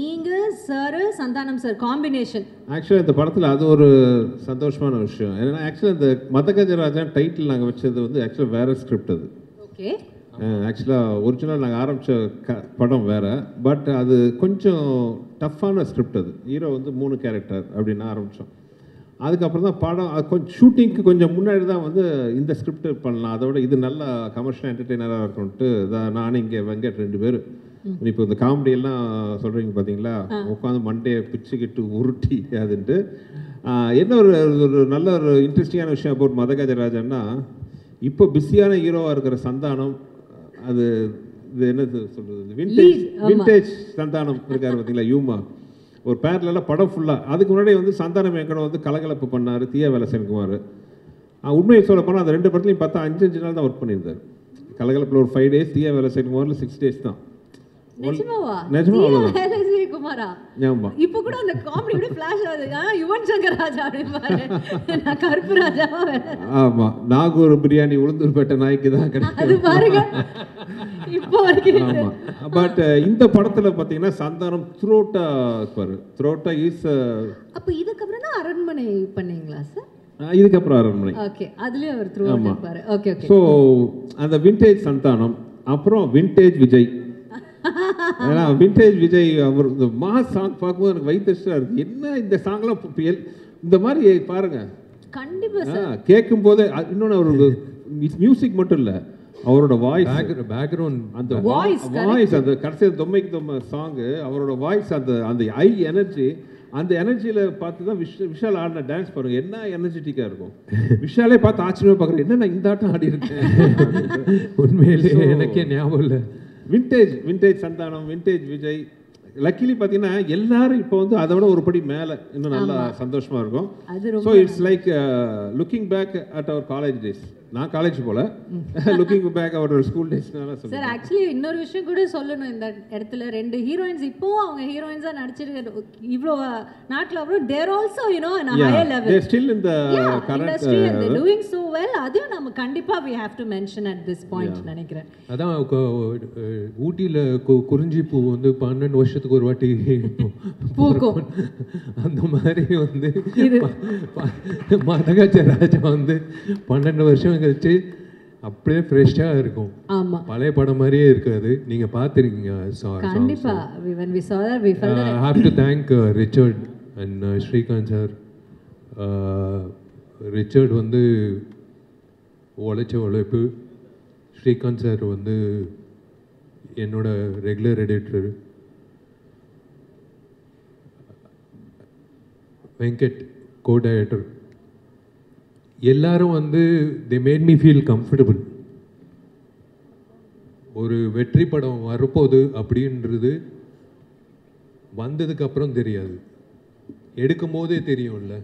நீங்க sir Santhanam sir combination ஆக்சுவலாக இந்த படத்தில் அது ஒரு சந்தோஷமான விஷயம். ஏன்னா ஆக்சுவலாக இந்த மதகஜராஜா டைட்டில் நாங்கள் வச்சது வந்து ஆக்சுவலாக வேறு ஸ்கிரிப்ட் அது. ஓகே. ஆக்சுவலாக ஒரிஜினல் நாங்கள் ஆரம்பித்த படம் வேறு, பட் அது கொஞ்சம் டஃப்பான ஸ்கிரிப்ட். அது ஹீரோ வந்து 3 கேரக்டர் அப்படின்னு ஆரம்பித்தோம். அதுக்கப்புறம் தான் படம் கொஞ்சம் ஷூட்டிங்க்கு கொஞ்சம் முன்னாடி தான் வந்து இந்த ஸ்கிரிப்ட் பண்ணலாம், அதோட இது நல்லா கமர்ஷியல் என்டர்டெய்னராக இருக்கும்ட்டு தான் நானும் இங்கே வெங்கட் 2 பேர் இப்போ இந்த காமெடியெல்லாம் சொல்கிறீங்க பார்த்தீங்களா, உட்காந்து மண்டையை பிச்சுக்கிட்டு உருட்டி அதுன்ட்டு. என்ன ஒரு நல்ல ஒரு இன்ட்ரெஸ்டிங்கான விஷயம் அபவுட் மதகஜராஜன்னா, இப்போ பிஸியான ஹீரோவாக இருக்கிற சந்தானம், அது இது என்னது சொல்கிறது, விண்டேஜ் சந்தானம் இருக்கார் பார்த்தீங்களா, யூமா ஒரு பேரலாம் படம் ஃபுல்லாக. அதுக்கு முன்னாடி வந்து சந்தானம் எங்கடம் வந்து கலகலப்பு பண்ணார், தீயா வேலை சென்குமார். உண்மையை சொல்ல போனால் அந்த 2 படத்துலையும் பார்த்தா 5 நாள் தான் ஒர்க் பண்ணியிருந்தார். கலகலப்பில் ஒரு 5 days, தீயா வேலை சென்குமாரில் 6 days தான். நிஜமா குமாரா இப்ப கூட அந்த காமெடி ஃபிளாஷ் ஆகுது. யுவன் சங்கர் ராஜா அப்படிம்பாரு, நான் கருப்பு ராஜாவா. ஆமா, நாகூர் பிரியாணி உளுந்தூர்பேட்டை நாய்க்கு தான் கிடைக்கும் அது பாருங்க இப்போ வரைக்கும். ஆமா, பட் இந்த படத்துல பாத்தீங்கன்னா சந்தானம் த்ரோட்டா இருப்பாரு. த்ரோட்டா இஸ் அப்ப இதுக்கப்புறம் தான் அரண்மனை பண்ணீங்களா சார்? இதுக்கப்புறம் அரண்மனை. ஓகே, அதுலயே அவர் த்ரோட்டா இருப்பாரு. Okay okay. ஸோ அந்த விண்டேஜ் சந்தானம், அப்புறம் விண்டேஜ் விஜய். ஏன்னா விண்டேஜ் விஜய் அவர் இந்த மாஸ் சாங் பார்க்கும்போது எனக்கு வயிற்றுச்சா இருக்கு. என்ன இந்த சாங்லாம் இந்த மாதிரி பாருங்க, கண்டிப்பா கேட்கும் போது. இன்னொன்று அவருக்கு மியூசிக் மட்டும் இல்லை, அவரோட வாய்ஸ் பேக்ரவுண்ட், அந்த வாய்ஸ், அந்த கடைசியில் தொம்மைக்கு தொம்மை சாங்கு, அவரோட வாய்ஸ், அந்த ஐ எனர்ஜி, அந்த எனர்ஜியில் பார்த்து தான் விஷால் ஆடின டான்ஸ் பாருங்க, என்ன எனர்ஜெட்டிக்காக இருக்கும். விஷாலே பார்த்து ஆச்சரியமாக பார்க்குறேன், என்ன நான் இந்த ஆட்டம் ஆடி இருக்கேன். உண்மையிலேயே எனக்கே ஞாபகம் இல்லை. Vintage Santhanam, vintage Vijay. Luckily பார்த்தீங்கன்னா எல்லாரும் இப்போ வந்து அதை விட ஒரு படி மேலே இன்னும் நல்லா சந்தோஷமாக இருக்கும். So it's like looking back at our college days. நான் காலேஜ் போல, looking back our school days. Sir actually இன்னொரு விஷயம் கூட சொல்லணும் இந்த இடத்துல. 2 ஹீரோயின்ஸ் இப்போவும் அவங்க ஹீரோயின்ஸா நடிச்சிருக்க இவ்வளோ நாட்டில் அவ்வளோ there also you know an higher level, they still in the current industry and they doing so well. அதையும் நம்ம கண்டிப்பா we have to mention at this point நினைக்கிறேன். அதான் ஊட்டியில் குறிஞ்சி பூ வந்து 12 வருஷத்துக்கு ஒரு வாட்டி பூக்கும். அந்த மாதிரி வந்து மதகஜராஜா வந்து 12 வருஷம் கழிச்சு அப்படியே ஃப்ரெஷ்ஷாக இருக்கும். ஆமா, பழைய படம் மாதிரியே இருக்காது. நீங்கள் பார்த்துருக்கீங்க கண்டிப்பா. when we saw that we felt that. I have to thank Richard and Srikanth sir. Richard வந்து உழைச்ச உழைப்பு, ஸ்ரீகாந்த் சார் வந்து என்னோட regular editor, Venkat co director, எல்லாரும் வந்து they made me feel comfortable. ஒரு வெற்றி படம் வரப்போகுது அப்படின்றது வந்ததுக்கப்புறம் தெரியாது, எடுக்கும் போதே தெரியும்ல.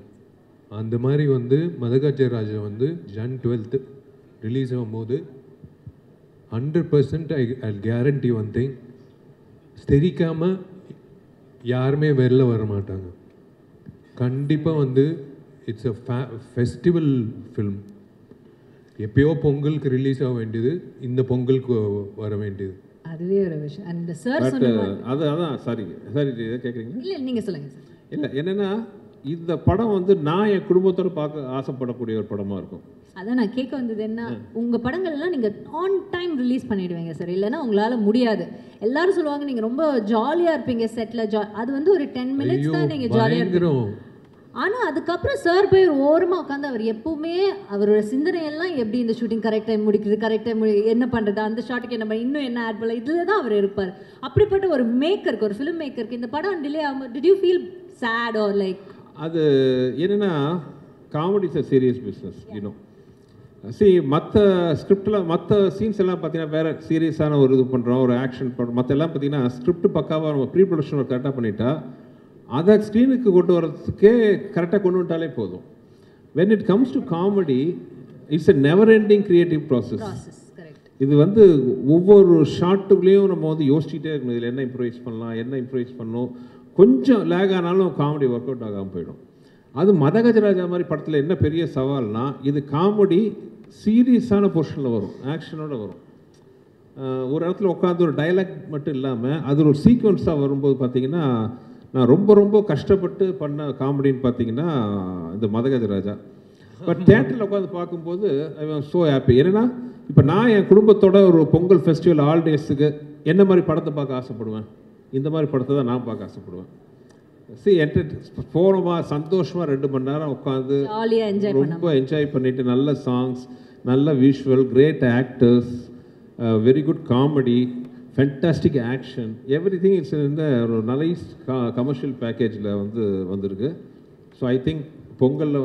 அந்த மாதிரி வந்து மதகஜராஜா வந்து Jan 12th ரிலீஸ் ஆகும்போது 100% ஐ கேரண்டி ஒன் திங், தெரிக்காமல் யாருமே வெளில வர மாட்டாங்க. கண்டிப்பாக வந்து இட்ஸ் அ ஃபெஸ்டிவல் ஃபில்ம். எப்பயோ பொங்கலுக்கு ரிலீஸ் ஆக வேண்டியது இந்த பொங்கலுக்கு வர வேண்டியது. அதுவே ஒரு விஷயம். அந்த சார் சொன்ன அதான் சாரி இதை கேட்குறீங்க? இல்லை நீங்கள் சொல்லுங்க சார். இல்லை, என்னென்னா இந்த படம் வந்து நான் என் குடும்பத்தோடு பார்க்க ஆசைப்படக்கூடிய ஒரு படமாக இருக்கும். அதான் நான் கேட்க வந்தது என்ன, உங்கள் படங்கள்லாம் நீங்கள் ஆன் டைம் ரிலீஸ் பண்ணிவிடுவீங்க சார், இல்லைன்னா உங்களால் முடியாது. எல்லாரும் சொல்லுவாங்க நீங்கள் ரொம்ப ஜாலியாக இருப்பீங்க செட்டில். அது வந்து ஒரு 10 minutes தான் நீங்கள் ஜாலியாக இருப்பீங்க. ஆனால் அதுக்கப்புறம் சார் போய் ஒரு ஓரமாக உட்காந்து அவர் எப்பவுமே அவரோட சிந்தனையெல்லாம் எப்படி இந்த ஷூட்டிங் கரெக்டாக முடிக்கிறது, கரெக்டாக என்ன பண்ணுறது, அந்த ஷாட்டுக்கு என்ன பண்ண, இன்னும் என்ன ஆட் பண்ணல, இதில் தான் அவர் இருப்பார். அப்படிப்பட்ட ஒரு மேக்கருக்கு, ஒரு ஃபிலிம் மேக்கருக்கு இந்த படம் டிலே ஆகும். Did you feel sad or like? அது என்னென்னா, comedy is a serious business you know. மற்ற ஸ்கிரிப்டில் மற்ற சீன்ஸ் எல்லாம் பார்த்தீங்கன்னா வேறு சீரியஸான ஒரு இது பண்ணுறோம், ஒரு ஆக்ஷன் பண்ணுறோம். மற்ற எல்லாம் பார்த்தீங்கன்னா ஸ்கிரிப்ட் பக்காவாக நம்ம ப்ரீ ப்ரொடக்ஷன் ஒரு கரெக்டாக பண்ணிட்டா அதை ஸ்க்ரீனுக்கு கொண்டு வரதுக்கே கரெக்டாக கொண்டு வந்துட்டாலே போதும். When it comes to comedy it's a never ending creative process. இது வந்து ஒவ்வொரு ஷாட்டுக்குள்ளேயும் நம்ம வந்து யோசிச்சுட்டே இருக்கணும், இதில் என்ன இம்ப்ரூவைஸ் பண்ணலாம், என்ன இம்ப்ரூவைஸ் பண்ணணும். கொஞ்சம் லேக் ஆனாலும் காமெடி ஒர்க் அவுட் ஆகாமல் போயிடும். அது மதகஜராஜா மாதிரி படத்தில் என்ன பெரிய சவால்னா, இது காமெடி சீரியஸான போர்ஷனில் வரும், ஆக்ஷனோட வரும். ஒரு இடத்துல உட்காந்து ஒரு டைலாக் மட்டும் இல்லாமல் அது ஒரு சீக்வன்ஸாக வரும்போது பார்த்தீங்கன்னா நான் ரொம்ப ரொம்ப கஷ்டப்பட்டு பண்ண காமெடின்னு பார்த்தீங்கன்னா இந்த மதகஜராஜா. பட் தேட்டரில் உட்காந்து பார்க்கும்போது ஐ வாஸ் ஸோ ஹாப்பி. ஏன்னா இப்போ நான் என் குடும்பத்தோட ஒரு பொங்கல் ஃபெஸ்டிவல் ஹாலிடேஸுக்கு என்ன மாதிரி படத்தை பார்க்க ஆசைப்படுவேன், இந்த மாதிரி படத்தை தான் நான் பார்க்க ஆசைப்படுவேன். போனோமா சந்தோஷமாக 2 மணி நேரம் உட்காந்து ரொம்ப என்ஜாய் பண்ணிட்டு நல்ல சாங்ஸ், நல்ல visual, great actors, very good comedy, fantastic action, everything it's இந்த ஒரு நைஸ் கமர்ஷியல் பேக்கேஜில் வந்திருக்கு. ஸோ ஐ திங்க் பொங்கலில்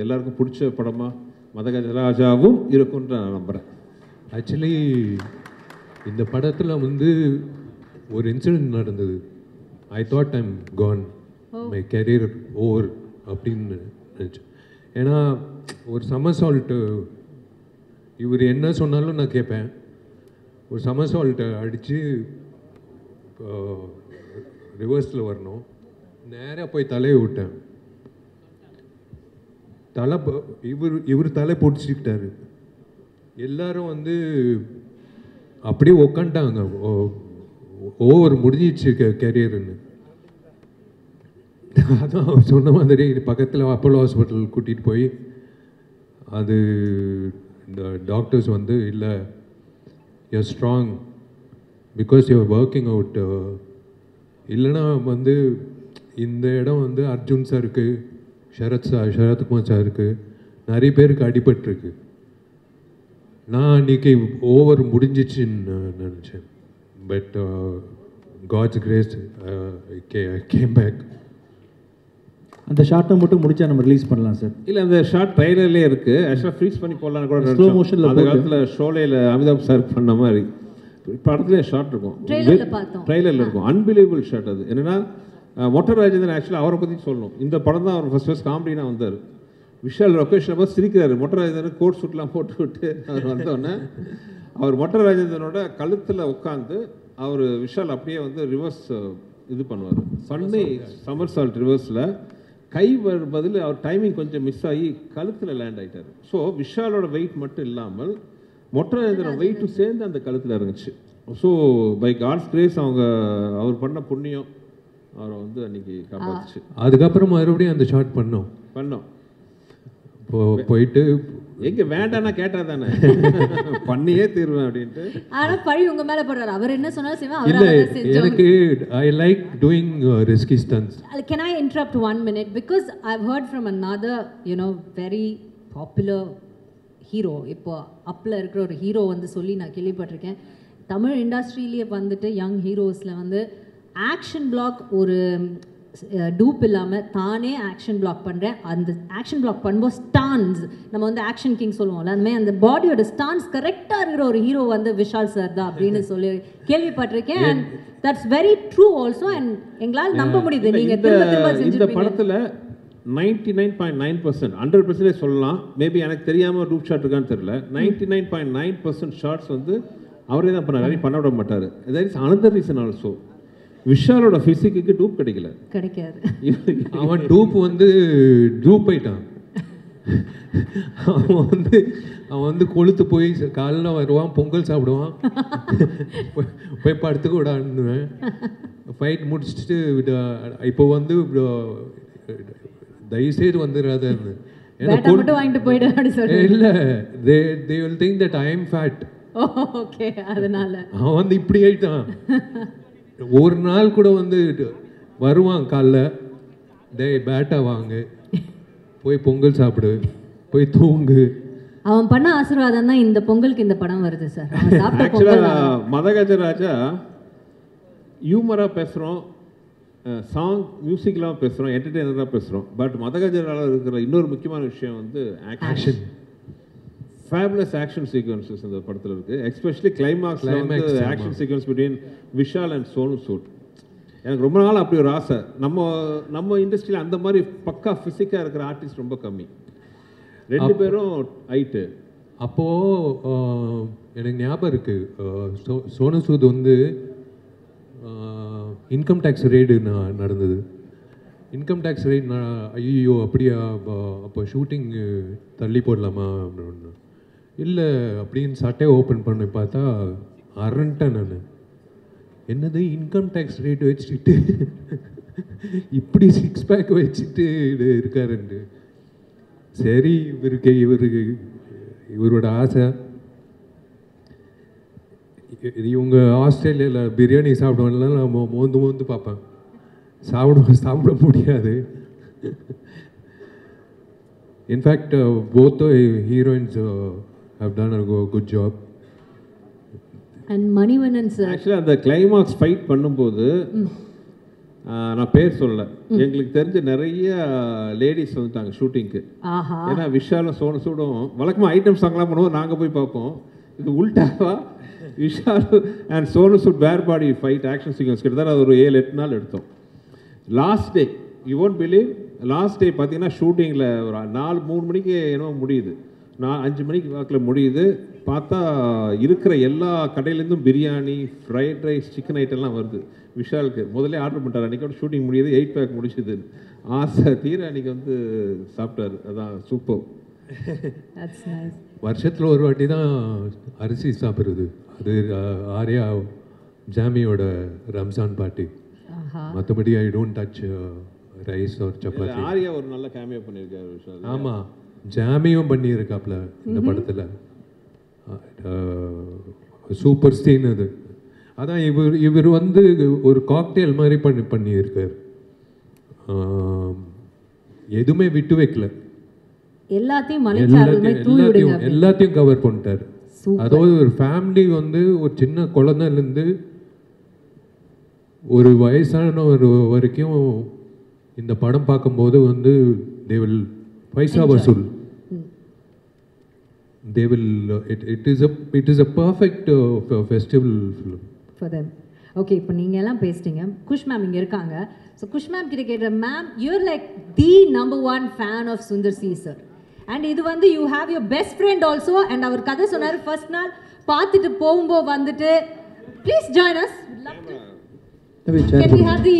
எல்லாருக்கும் பிடிச்ச படமாக மதகஜராஜாவும் இருக்கும்னு நான் நம்புகிறேன். ஆக்சுவலி இந்த படத்தில் ஒரு இன்சிடென்ட் நடந்தது. I thought I'm gone, my career over அப்படின்னு நினச்சேன். ஏன்னா ஒரு சமர்சால்ட்டு இவர் என்ன சொன்னாலும் நான் கேட்பேன். ஒரு சமர்சால்ட்டை அடித்து ரிவர்ஸில் வரணும், நேராக போய் தலையை விட்டேன். இவர் தலை பிடிச்சிக்கிட்டாரு. எல்லாரும் அப்படியே உக்காண்டாங்க, ஓவர் முடிஞ்சிச்சு கெரியர்னு. அதான் அவர் சொன்ன மாதிரி பக்கத்தில் அப்போலோ ஹாஸ்பிட்டல் கூட்டிகிட்டு போய் அது இந்த டாக்டர்ஸ் இல்லை, you're strong because you're working out, இல்லைன்னா இந்த இடம் அர்ஜுன் சாருக்கு, சரத்குமார் சாருக்கு நிறைய பேருக்கு அடிபட்டிருக்கு. நான் அன்றைக்கி ஓவர் முடிஞ்சிச்சுன்னு நினச்சேன். But God's grace came back. அந்த ஷார்ட்டை மட்டும் முடிச்சா நம்ம ரிலீஸ் பண்ணலாம் சார். இல்லை, அந்த ஷார்ட் ட்ரைலர்லேயே இருக்குது. ஆக்சுவலாக ஃப்ரீஸ் பண்ணி போடலான்னு கூட ஸ்லோ மோஷனில் அந்த காலத்தில் ஷோலையில் அமிதாப் சார் பண்ண மாதிரி படத்துலேயே ஷார்ட் இருக்கும், ட்ரைலரில் இருக்கும். அன்பிலீவபிள் ஷார்ட் அது. என்னென்னா மொட்டை ராஜேந்திரன் ஆக்சுவலாக அவரை பற்றி சொல்லணும். இந்த படம் தான் அவர் ஃபர்ஸ்ட் காமெடினா வந்தார். விஷால் லொக்கேஷனை பார்த்து சிரிக்கிறாரு. மொட்டை ராஜேந்திரன் கோட் சூட்லாம் போட்டு விட்டு அவர் வந்தோடனே அவர் மொட்டை ராஜேந்திரனோட கழுத்தில் உட்காந்து அவர் விஷால் அப்படியே ரிவர்ஸ் இது பண்ணுவார். பண்ணி சமர்சால்ட் ரிவர்ஸில் கை பதில் அவர் டைமிங் கொஞ்சம் மிஸ் ஆகி கழுத்தில் லேண்ட் ஆகிட்டார். ஸோ விஷாலோட வெயிட் மட்டும் இல்லாமல் மொட்டை ராஜேந்திரன் வெயிட்டும் சேர்ந்து அந்த கழுத்தில் இறங்குச்சு. ஸோ பை காட்ஸ் கிரேஸ் அவர் பண்ண புண்ணியம் அவரை அன்னைக்கு காப்பாற்றுச்சு. அதுக்கப்புறம் மறுபடியும் அந்த ஷார்ட் பண்ணோம். போயிட்டு எங்க வேண்டாம்னா கேட்டா தானே பண்ணியே தீர்வேன் அப்படின்ட்டு. ஆனா பழி உங்க மேல போடுறாரு. அவர் என்ன சொன்னாலும் செய்வேன். இல்ல, எனக்கு I like doing risky stunts. Can I interrupt 1 minute because I've heard from another very popular hero. இப்போ அப்ல இருக்கிற ஒரு ஹீரோ சொல்லி நான் கேள்விப்பட்டிருக்கேன். தமிழ் இண்டஸ்ட்ரியிலேயே யங் ஹீரோஸில் ஆக்ஷன் பிளாக் ஒரு டூப் இல்லாமல் தானே ஆக்ஷன் பிளாக் பண்ணுறேன். அந்த ஆக்ஷன் பிளாக் பண்ணும்போது ஸ்டான்ஸ் நம்ம ஆக்ஷன் கிங் சொல்லுவோம்ல, அந்த மாதிரி அந்த பாடியோட ஸ்டான்ஸ் கரெக்டாக இருக்கிற ஒரு ஹீரோ விஷால் சார் தான் அப்படின்னு சொல்லி கேள்விப்பட்டிருக்கேன். And that's very true also. And எங்களால் நம்ப முடியுது. நீங்கள் இந்த படத்தில் 99.9% 100% சொல்லலாம். மேபி எனக்கு தெரியாமல் டூப் ஷாட் இருக்கான்னு தெரியல. 99.9% ஷார்ட்ஸ் அவரே தான் பண்ணார், பண்ண விட மாட்டார். That is another reason also. விஷாலோட ஃபிசிக்கு டூப் கிடைக்காது. அவன் டூப் டூப் ஆயிட்டான். அவன் கொளுத்து போய் காலைல வருவான், பொங்கல் சாப்பிடுவான், போய் படுத்துக்க விடான்னுவேன். ஃபைட் முடிச்சுட்டு இப்போ தயவுசெய்து வந்துடாதன்னு. இல்லை, they will think that I am fat. Okay, அதனால அவன் இப்படி ஆயிட்டான். ஒரு நாள் கூட வருவான் காலைல, பேட்டா வாங்க, போய் பொங்கல் சாப்பிடு, போய் தூங்கு. அவன் பண்ண ஆசீர்வாதம் தான் இந்த பொங்கலுக்கு இந்த படம் வருது சார். மதகஜராஜா ஹியூமராக பேசுகிறோம், சாங் மியூசிக்லாம் பேசுகிறோம், என்டர்டெய்னராக பேசுகிறோம். பட் மதகஜராஜாவில் இருக்கிற இன்னொரு முக்கியமான விஷயம் ஆக்ஷன். ஃபேபுலஸ் ஆக்ஷன் சீக்வன்சஸ் இந்த படத்தில் இருக்குது. Especially climax action sequence between Vishal and Sonu Sood. எனக்கு ரொம்ப நாள் அப்படி ஒரு ஆசை. நம்ம இண்டஸ்ட்ரியில் அந்த மாதிரி பக்கா ஃபிசிக்காக இருக்கிற ஆர்டிஸ்ட் ரொம்ப கம்மி. 2 பேரும் ஹைட்டு. அப்போது எனக்கு ஞாபகம் இருக்குது, Sonu Sood income tax raid நடந்தது. இன்கம் டேக்ஸ் ரெய்ட் ஐயோ அப்படியா, அப்போ ஷூட்டிங் தள்ளி போடலாமா அப்படின்னு. இல்லை அப்படின்னு சட்டையை ஓப்பன் பண்ணி பார்த்தா அரண்டேன் நான். என்னது இன்கம் டேக்ஸ் ரேட் வச்சுட்டு இப்படி 6 பேக் வச்சுட்டு இருக்காருண்டு. சரி, இவரோட ஆசை. இவங்க ஆஸ்திரேலியாவில் பிரியாணி சாப்பிடுவாங்கலாம் நான் மோந்து பார்ப்பேன். சாப்பிட முடியாது. In fact both the heroines have done a good job. And Manivannan sir, ஆக்சுவலாக அந்த கிளைமாக்ஸ் ஃபைட் பண்ணும்போது நான் பேர் சொல்லலை, எங்களுக்கு தெரிஞ்ச நிறைய லேடிஸ் வந்துட்டாங்க ஷூட்டிங்க்கு. ஏன்னா விஷாலும் சோனசூடும் வழக்கமாக ஐட்டம் சாங்லாம் பண்ணுவோம், நாங்கள் போய் பார்ப்போம். இது உல்டாவா விஷால் அண்ட் சோனசூட் பேர் பாடி ஃபைட் ஆக்ஷன் சீக்வன்ஸ் கிட்டத்தட்ட அது ஒரு 7-8 நாள் எடுத்தோம். Last day you won't believe, last day பார்த்தீங்கன்னா ஷூட்டிங்கில் ஒரு 3 மணிக்கு என்னவோ முடியுது, 5 மணிக்கு வாக்கில் முடியுது. பார்த்தா இருக்கிற எல்லா கடையிலேருந்தும் பிரியாணி, ஃப்ரைட் ரைஸ், சிக்கன் ஐட்டம்லாம் வருது. விஷாலுக்கு முதல்ல ஆர்டர் பண்ணிட்டார். அன்றைக்கோட ஷூட்டிங் முடியுது, 8 பேக் முடிச்சுது. ஆசை தீர அன்றைக்கி வந்து சாப்பிட்டாரு. அதான் சூப்பர். வருஷத்தில் ஒரு வாட்டி தான் அரிசி சாப்பிட்றது. அது ஆர்யா ஜாமியோட ரம்ஜான் பார்ட்டி. மற்றபடி I don't touch rice or chapati. Arya ஒரு நல்ல கேமியோ பண்ணியிருக்காரு விஷால். ஆமாம், ஜாமியும் பண்ணியிருக்காப்புல இந்த படத்தில். சூப்பர் சீன் அது. அதான் இவர் வந்து ஒரு காக்டெயில் மாதிரி பண்ணியிருக்கார். எதுவுமே விட்டு வைக்கல, எல்லாத்தையும் கவர் பண்ணிட்டார். அதாவது ஒரு ஃபேமிலி வந்து ஒரு சின்ன குழந்தைலேருந்து ஒரு வயசான ஒரு வரைக்கும் இந்த படம் பார்க்கும்போது வந்து they will பைசா வசூல். They will it is a perfect festival film for them. Okay, இப்போ நீங்க எல்லாம் பேசிட்டீங்க. குஷ் மேம் இங்க இருக்காங்க. ஸோ குஷ் மேம் கிட்ட கேட்ட, ma'am you are like the number 1 fan of Sundar C sir. And இது வந்து you have your best friend also. And அவர் கதை சொன்னார் ஃபர்ஸ்ட் நாள் பார்த்துட்டு போகும்போது வந்துட்டு please join us. Can we have the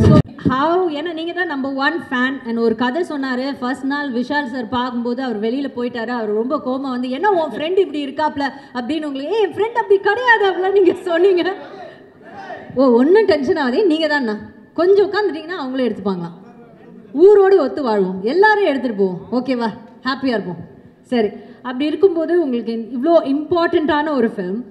so how, ஏன்னா நீங்கள் தான் நம்பர் 1 ஃபேன். அண்ட் ஒரு கதை சொன்னார் ஃபர்ஸ்ட் நாள் விஷால் சார் பார்க்கும்போது அவர் வெளியில் போயிட்டாரு. அவர் ரொம்ப கோபம் வந்து, என்ன உன் ஃப்ரெண்ட் இப்படி இருக்காப்ல அப்படின்னு உங்களுக்கு, என் ஃப்ரெண்ட் அப்படி கிடையாது அப்படிலாம் நீங்கள் சொன்னீங்க. ஒன்றும் டென்ஷன் ஆகாதே, நீங்கள் தான்ண்ணா கொஞ்சம் உட்காந்துட்டிங்கன்னா அவங்களே எடுத்துப்பாங்களாம். ஊரோடு ஒத்து வாழ்வோம், எல்லாரும் எடுத்துகிட்டு போவோம், ஓகேவா, ஹாப்பியாக இருப்போம். சரி, அப்படி இருக்கும்போது உங்களுக்கு இவ்வளோ இம்பார்ட்டண்ட்டான ஒரு ஃபிலிம்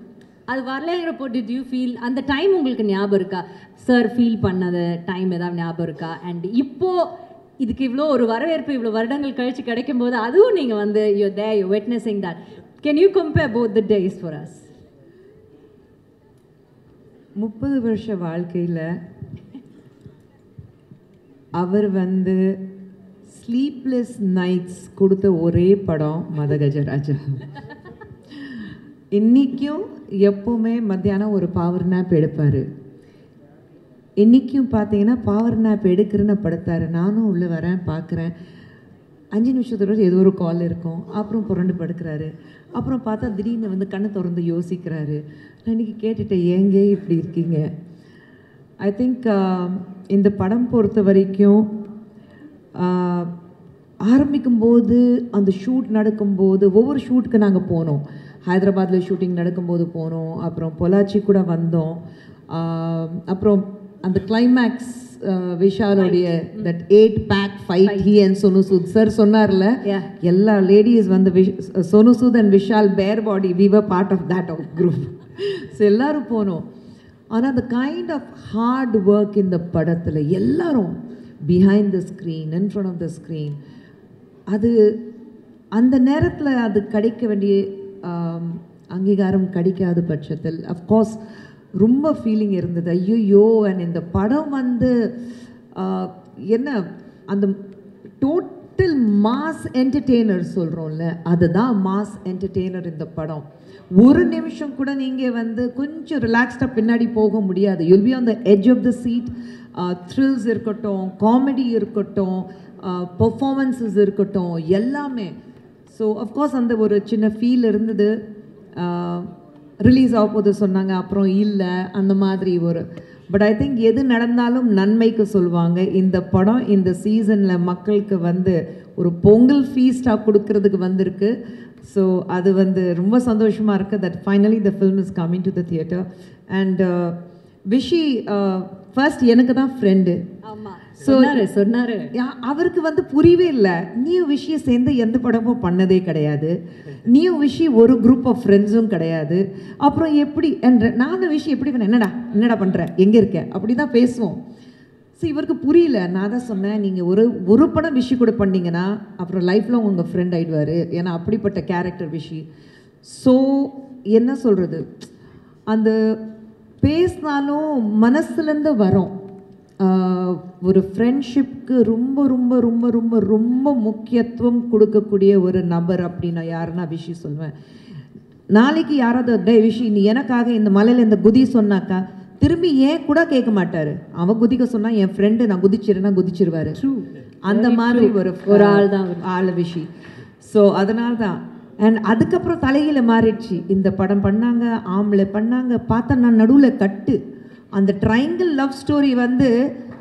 அது வரலைங்கிறப்போ டிட் யூ ஃபீல், அந்த டைம் உங்களுக்கு ஞாபகம் இருக்கா சார்? ஃபீல் பண்ணது டைம் ஏதாவது ஞாபகம் இருக்கா? அண்ட் இப்போது இதுக்கு இவ்வளோ ஒரு வரவேற்பு இவ்வளோ வருடங்கள் கழித்து கிடைக்கும் போது அதுவும் நீங்கள் வந்து you there you witnessing that. Can you compare both the days for us? 30 வருஷ வாழ்க்கையில் அவர் வந்து ஸ்லீப்லெஸ் நைட்ஸ் கொடுத்த ஒரே படம் மதகஜராஜா. இன்றைக்கும் எப்போவுமே மத்தியானம் ஒரு பவர் நேப் எடுப்பார். இன்றைக்கும் பார்த்தீங்கன்னா பவர் நேப் எடுக்கிறேன்னு படுத்தார். நானும் உள்ளே வரேன், பார்க்குறேன், 5 நிமிஷத்துக்கு ஏதோ ஒரு கால் இருக்கும், அப்புறம் புரண்டு படுக்கிறாரு. அப்புறம் பார்த்தா திடீர்னு வந்து கண்ணை திறந்து யோசிக்கிறாரு. நான் இன்றைக்கி கேட்டுட்டேன், ஏங்க இப்படி இருக்கீங்க? ஐ திங்க் இந்த படம் பொறுத்த வரைக்கும் ஆரம்பிக்கும்போது அந்த ஷூட் நடக்கும்போது ஒவ்வொரு ஷூட்டுக்கு நாங்கள் போனோம். ஹைதராபாத்தில் ஷூட்டிங் நடக்கும்போது போனோம், அப்புறம் பொள்ளாச்சி கூட வந்தோம். அப்புறம் அந்த கிளைமேக்ஸ் விஷாலோடைய that 8 pack fight he and Sonu Sood sir சொன்னார்ல, எல்லா லேடிஸ் வந்து சோனு சூத் அண்ட் விஷால் பேர் பாடி, we were part of that group. So எல்லோரும் போனோம். ஆனால் அந்த கைண்ட் ஆஃப் ஹார்ட் ஒர்க் இந்த படத்தில் எல்லாரும் behind the screen, in front of the screen, அது அந்த நேரத்தில் அது கிடைக்க வேண்டிய அங்கீகாரம் கிடைக்காத பட்சத்தில் அஃப்கோர்ஸ் ரொம்ப ஃபீலிங் இருந்தது. ஐயோ, அண்ட் இந்த படம் வந்து என்ன அந்த டோட்டல் மாஸ் என்டர்டெய்னர் சொல்கிறோம்ல, அதுதான் மாஸ் என்டர்டெய்னர் இந்த படம். ஒரு நிமிஷம் கூட நீங்கள் வந்து கொஞ்சம் ரிலாக்ஸ்டாக பின்னாடி போக முடியாது. You'll be on the edge of the seat. Thrills இருக்கட்டும், காமெடி இருக்கட்டும், பர்ஃபார்மன்ஸஸ் இருக்கட்டும், எல்லாமே. ஸோ அஃப்கோர்ஸ் அந்த ஒரு சின்ன ஃபீல் இருந்தது. ரிலீஸ் ஆகும்போது சொன்னாங்க, அப்புறம் இல்லை அந்த மாதிரி ஒரு. பட் ஐ திங்க் எது நடந்தாலும் நன்மைக்கு சொல்லுவாங்க. இந்த படம் இந்த சீசனில் மக்களுக்கு வந்து ஒரு பொங்கல் ஃபீஸ்டாக கொடுக்கறதுக்கு வந்திருக்கு. ஸோ அது வந்து ரொம்ப சந்தோஷமாக இருக்குது that finally the film is coming to the theatre. And Vichy first எனக்கு தான் ஃப்ரெண்டு. சொன்னாரு அவருக்கு வந்து புரியவே இல்லை. நீயும் விஷயம் சேர்ந்து எந்த படமும் பண்ணதே கிடையாது, நீயும் விஷயம் ஒரு குரூப் ஆஃப் ஃப்ரெண்ட்ஸும் கிடையாது, அப்புறம் எப்படி என்ற நானும் விஷயம் எப்படி பண்ண என்னடா பண்ணுற எங்கே இருக்க அப்படி தான் பேசுவோம். ஸோ இவருக்கு புரியல. நான் தான் சொன்னேன், நீங்கள் ஒரு படம் விஷயம் கூட பண்ணிங்கன்னா அப்புறம் லைஃப்பில் உங்கள் ஃப்ரெண்ட் ஆகிடுவார், ஏன்னா அப்படிப்பட்ட கேரக்டர் விஷி. ஸோ என்ன சொல்கிறது, அந்த பேசினாலும் மனசுலேருந்து வரோம். ஒரு ஃப்ரெண்ட்ஷிப்க்கு ரொம்ப ரொம்ப ரொம்ப ரொம்ப ரொம்ப முக்கியத்துவம் கொடுக்கக்கூடிய ஒரு நபர் அப்படின்னா யாருன்னா விஷி சொல்லுவேன். நாளைக்கு யாராவது விஷி நீ எனக்காக இந்த மலையில் இந்த குதி சொன்னாக்கா திரும்பி ஏன் கூட கேட்க மாட்டார். அவன் குதிக்க சொன்னால் என் ஃப்ரெண்டு நான் குதிச்சிருன்னா குதிச்சிருவாரு. அந்த மாதிரி ஒரு ஆள் தான் ஆள் விஷி. ஸோ அதனால தான். அண்ட் அதுக்கப்புறம் தலையில மாறிடுச்சு. இந்த படம் பண்ணாங்க, ஆம்பளை பண்ணாங்க, பார்த்தா நான் நடுவில் கட்டு. அந்த ட்ரையாங்கிள் லவ் ஸ்டோரி வந்து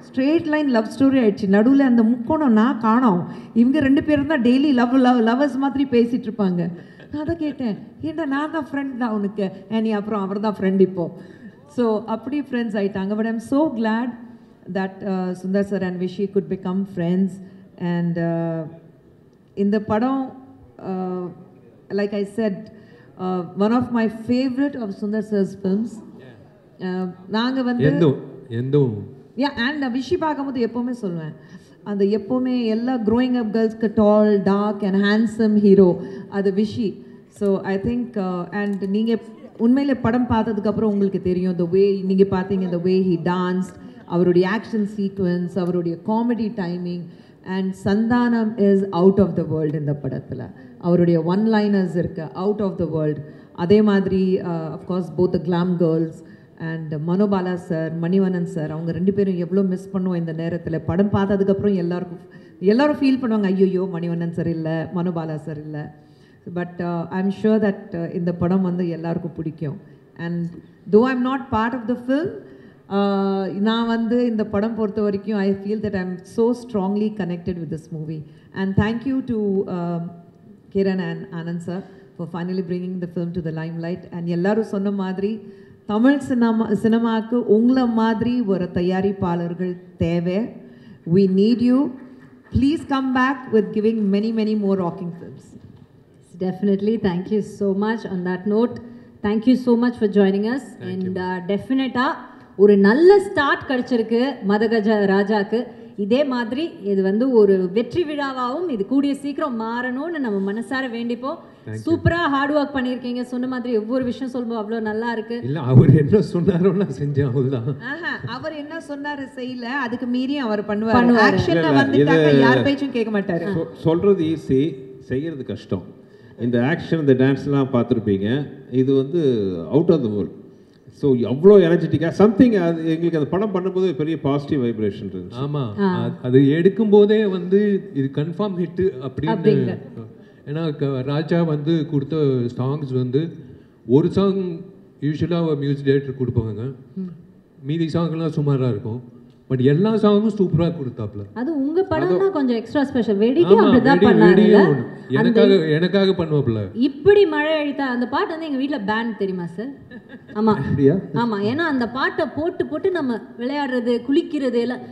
ஸ்ட்ரெயிட் லைன் லவ் ஸ்டோரி ஆயிடுச்சு. நடுவில் அந்த முக்கோணம் நான் காணோம். இவங்க 2 பேரும் தான் டெய்லி லவ்வர்ஸ் மாதிரி பேசிகிட்டு இருப்பாங்க. நான் தான் கேட்டேன், ஏன்டா நான் தான் ஃப்ரெண்ட் தான் உனக்கு, நீ அப்புறம் அவர் தான் ஃப்ரெண்ட் இப்போ. ஸோ அப்படி ஃப்ரெண்ட்ஸ் ஆகிட்டாங்க. But I'm so glad that Sundar sir and Vishi good become friends. And இந்த படம் like I said one of my favourite of Sundar sir's films. நாங்கள் வந்து அண்ட் விஷி பார்க்கும்போது எப்போவுமே சொல்லுவேன், அந்த எப்போவுமே எல்லா க்ரோயிங் அப் கேர்ள்ஸ்க்கு tall dark and handsome hero அது Vishi. So I think and நீங்கள் உண்மையிலே படம் பார்த்ததுக்கப்புறம் உங்களுக்கு தெரியும் த வே நீங்கள் பார்த்தீங்க த வே ஹி டான்ஸ், அவருடைய ஆக்ஷன் சீக்வன்ஸ், அவருடைய comedy timing. And Santhanam is out of the world இந்த படத்தில். அவருடைய ஒன் லைனர்ஸ் இருக்கு அவுட் ஆஃப் த வேர்ல்டு. அதே மாதிரி of course both the glam girls and Manobala sir, Manivannan sir, அவங்க 2 பேரும் எவ்வளோ மிஸ் பண்ணுவோம் இந்த நேரத்தில். படம் பார்த்ததுக்கப்புறம் எல்லாரும் ஃபீல் பண்ணுவாங்க, ஐயோ மணிவண்ணன் சார் இல்லை, மனோபாலா சார் இல்லை. But I am sure that இந்த படம் வந்து எல்லாருக்கும் பிடிக்கும். And though I am not part of the film, நான் வந்து இந்த படம் பொறுத்த வரைக்கும் I feel that I am so strongly connected with this movie. And thank you to Kiran and Anand sir for finally bringing the film to the limelight. அண்ட் எல்லாரும் சொன்ன மாதிரி தமிழ் சினிமாவுக்கு உங்களை மாதிரி ஒரு தயாரிப்பாளர்கள் தேவை. We need you. Please come back with giving many more rocking films. Definitely. Thank you so much. On that note, thank you so much for joining us. And definitely ஒரு நல்ல ஸ்டார்ட் கிடைச்சிருக்கு மதகஜ ராஜாக்கு. இதே மாதிரி இது வந்து ஒரு வெற்றி விழாவாகவும் இது கூடிய சீக்கிரம் மாறணும்னு நம்ம மனசார வேண்டிப்போம். சூப்பரா ஹார்ட் ஒர்க் பண்ணியிருக்கீங்க. சொன்ன மாதிரி ஒவ்வொரு விஷயம் சொல்லும்போது அவ்வளோ நல்லா இருக்கு. இல்ல அவர் என்ன சொன்னாரோ நான் செஞ்சேன் அவ்வளவுதான். அவர் என்ன சொன்னாரு செய்யல, அதுக்கு மீறி அவர் பண்ணுவாரு. ஆக்ஷன்ல வந்துட்டாக்க யார் பேச்சும் கேட்க மாட்டாரு. சொல்றது ஈஸி, செய்யறது கஷ்டம். இந்த ஆக்ஷன் இந்த டான்ஸ்லாம் பார்த்துருப்பீங்க, இது வந்து out of the world. So அவ்வளோ எனர்ஜெட்டிக்காக சம்திங் அது எங்களுக்கு அந்த படம் பண்ணும்போது பெரிய பாசிட்டிவ் வைப்ரேஷன் இருந்துச்சு. ஆமாம், அது எடுக்கும் போதே வந்து இது கன்ஃபார்ம் ஹிட்டு அப்படின்னு. ஏன்னா ராஜா வந்து கொடுத்த சாங்ஸ் வந்து ஒரு சாங் யூஸ்வலாக மியூசிக் டைரக்டர் கொடுப்பாங்க, மீதி சாங்லாம் சுமாராக இருக்கும். பட் எல்லா சாங்கும் சூப்பராக கொடுத்தாப்ல. அது உங்க படம்னா கொஞ்சம் எக்ஸ்ட்ரா ஸ்பெஷல். வெடிக்கு அப்படிதான் பண்ணாருல, எனக்காக பண்ணுவாப்ல. இப்படி மழை அழித்தா அந்த பாட்டு வந்து எங்க வீட்ல பேண்ட் தெரியுமா சார்? ஆமா ஆமா, ஏன்னா அந்த பாட்டை போட்டு நம்ம விளையாடுறது குளிக்கிறது எல்லாம்.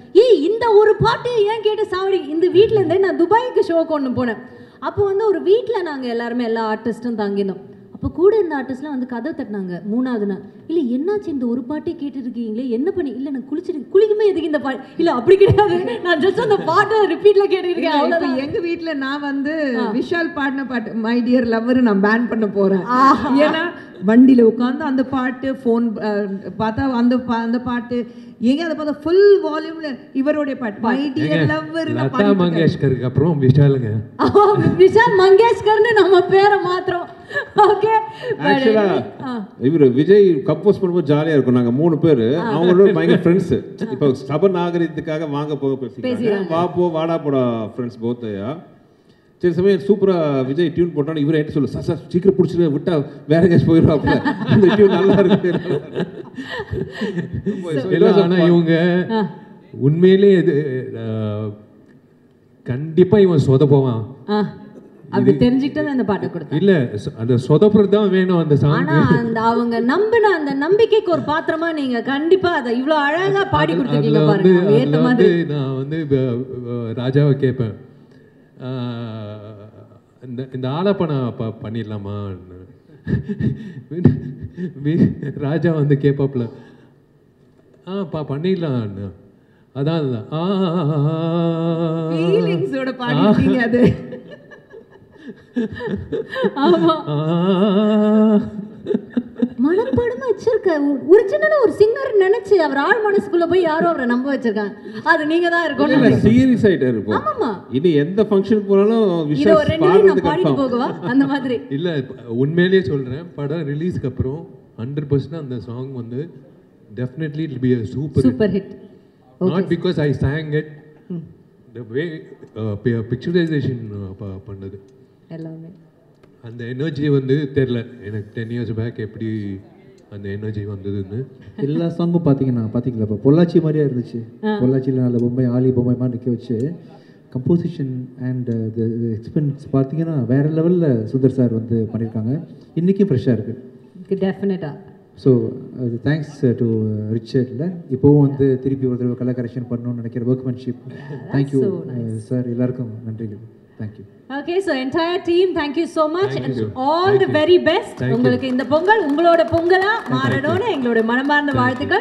இந்த ஒரு பாட்டு ஏன் கேட்டு சாவடி. இந்த வீட்டுல இருந்தே நான் துபாய்க்கு ஷோக்கு ஒன்று போனேன். அப்போ வந்து ஒரு வீட்டில் நாங்கள் எல்லாருமே எல்லா ஆர்டிஸ்ட்டும் தங்கினோம். அப்போ கூட இருந்த ஆர்டிஸ்ட்லாம் வந்து கதை தட்டினாங்க 3வது நாள். இல்லை என்னாச்சு இந்த ஒரு பாட்டே கேட்டுருக்கீங்களே, என்ன பண்ணி? இல்லை நான் குளிக்குமே எதுக்கு இந்த பாட்டு? இல்லை அப்படி கிடையாது, நான் ஜஸ்ட் அந்த பாட்டை ரிப்பீட்ல கேட்டுருக்கேன். இப்போ எங்கள் வீட்டில் நான் வந்து விஷால் பாடின பாட்டு மை டியர் லவ்வர் நான் பேன் பண்ண போகிறேன். ஏன்னா வண்டியில் உட்காந்து அந்த பாட்டு, ஃபோன் பார்த்தா அந்த பாட்டு, எங்க அதை பார்த்தா ஃபுல் வால்யூம்ல இவருடைய பாட்டு மை டியர் லவ்வர். லதா மங்கேஷ்கருக்கு அப்புறம் விஷாலுங்க. விஷால் மங்கேஷ்கர்னு நம்ம பேரை மாத்திரம். ஓகே, ஆக்சுவலா இவரு விஜய் கம்போஸ் பண்ணும்போது ஜாலியா இருக்கும். நாங்க 3 பேர் அவங்களோட பயங்கர ஃப்ரெண்ட்ஸ். இப்போ சப நாகரிகத்துக்காக வாங்க போக பேசிக்கிறாங்க. வா போ வாடா போடா ஃப்ரெண்ட்ஸ் போத்தையா. சரி சமயம் சூப்பரா விஜய் டியூன் போட்டாலும் இவரை என்ன சொல்லு, சார் சீக்கிரம் பிடிச்சிட்டு விட்டா வேற எங்கேயாச்சும் போயிடும். அப்ப இந்த டியூன் நல்லா இருக்கு. ஆனா இவங்க உண்மையிலே இது கண்டிப்பா இவன் சொதப்புவான். அப்படி தெரிஞ்சுக்கிட்டு தான் அந்த பாட்டை கொடுத்தேன். இல்ல அந்த சொதப்புறது தான் வேணும் அந்த சாங். ஆனா அந்த அவங்க நம்பின அந்த நம்பிக்கைக்கு ஒரு பாத்திரமா நீங்க கண்டிப்பா அதை இவ்வளவு அழகா பாடி கொடுத்துருக்கீங்க பாருங்க. ஏத்த மாதிரி நான் வந்து ராஜாவை கேட்பேன், இந்த ஆலாப்பனை பண்ணிடலாமா? ராஜா வந்து கேட்பாப்புல, பண்ணிடலாம். அதான் ஃபீலிங்ஸோட பாடிட்டீங்க அது. ஆமா மனப்பாடமா வச்சிருக்க ஒரிஜினலா ஒரு சிங்கர் நினைச்சு அவர் ஆள் மனசுக்குள்ள போய் யாரோ அவரை நம்ப வச்சிருக்காங்க. அது நீங்க தான் இருக்கணும். சீரியஸ் ஆயிட்டே இருப்போம். ஆமாமா இனி எந்த ஃபங்க்ஷன் போனாலும் இது ஒரு 2 நாள் நான் பாடிட்டு போகவா அந்த மாதிரி. இல்ல உண்மையிலேயே சொல்றேன், படம் ரிலீஸ்க்கு அப்புறம் 100% அந்த சாங் வந்து definitely it will be a super hit. Not because I sang it, the way picturization பண்ணது எல்லாமே அந்த எனர்ஜி வந்து தெரியல எனக்கு 10 years பேக் எப்படி அந்த எனர்ஜி வந்ததுன்னு. எல்லா சாங்கும் பார்த்தீங்களா இப்போ பொள்ளாச்சி மாதிரியா இருந்துச்சு. பொள்ளாச்சியில் நல்ல பொம்மை ஆலி பொம்மை மாதிரி நிற்க வச்சு கம்போசிஷன் அண்ட் எக்ஸ்பென்ஸ் பார்த்தீங்கன்னா வேறு லெவலில் சுந்தர் சார் வந்து பண்ணியிருக்காங்க. இன்றைக்கும் ஃப்ரெஷ்ஷாக இருக்குது. டெஃபினட்டாக. ஸோ அது தேங்க்ஸ் டு ரிச்சர்டில் இப்போவும் வந்து திருப்பி ஒரு தடவை கலர் கரெக்ஷன் பண்ணணும்னு நினைக்கிற ஒர்க்மேன்ஷிப். தேங்க்யூ சார், எல்லாருக்கும் நன்றிகள். Thank you. Okay, so entire team, thank you so much and all the very best. உங்களுக்கு இந்த பொங்கல் உங்களோட பொங்கலா மாறணும்னு எங்களோட மனமார்ந்த வாழ்த்துக்கள்.